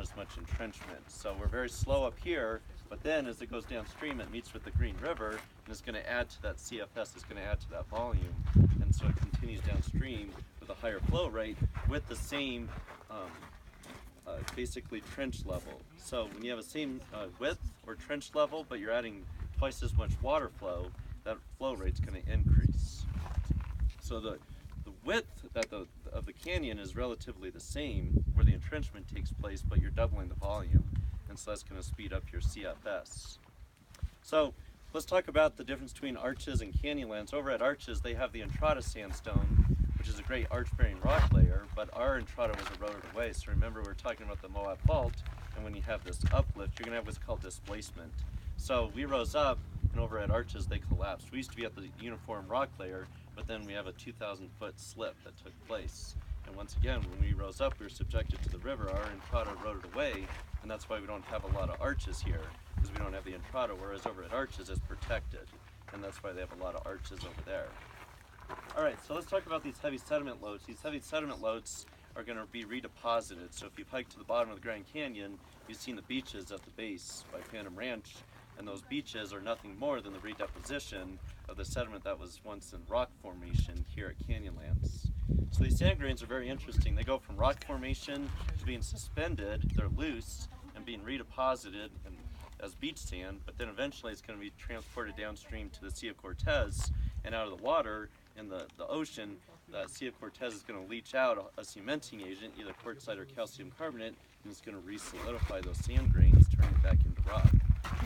not as much entrenchment. So we're very slow up here, but then as it goes downstream, it meets with the Green River, and it's going to add to that CFS, it's going to add to that volume. And so it continues downstream with a higher flow rate with the same basically trench level. So when you have the same width or trench level, but you're adding twice as much water flow, that flow rate's going to increase. So the width of the canyon is relatively the same where the entrenchment takes place, but you're doubling the volume, and so that's going to speed up your CFS. So let's talk about the difference between arches and canyonlands. Over at Arches, they have the Entrada sandstone, which is a great arch-bearing rock layer, but our Entrada was eroded away. So remember, we're talking about the Moab Fault, and when you have this uplift, you're going to have what's called displacement. So we rose up, and over at Arches, they collapsed. We used to be at the uniform rock layer, but then we have a 2,000-foot slip that took place. And once again, when we rose up, we were subjected to the river. Our Entrada eroded away, and that's why we don't have a lot of arches here, because we don't have the Entrada, whereas over at Arches, it's protected, and that's why they have a lot of arches over there. All right, so let's talk about these heavy sediment loads. These heavy sediment loads are going to be redeposited. So if you've hiked to the bottom of the Grand Canyon, you've seen the beaches at the base by Phantom Ranch, and those beaches are nothing more than the redeposition of the sediment that was once in rock formation here at Canyonlands. So these sand grains are very interesting. They go from rock formation to being suspended, they're loose, and being redeposited as beach sand, but then eventually it's going to be transported downstream to the Sea of Cortez, and out of the water in the ocean, the Sea of Cortez is going to leach out a cementing agent, either quartzite or calcium carbonate, and it's going to re-solidify those sand grains, turning it back into rock.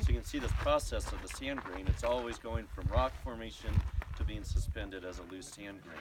So you can see this process of the sand grain, it's always going from rock formation to being suspended as a loose sand grain.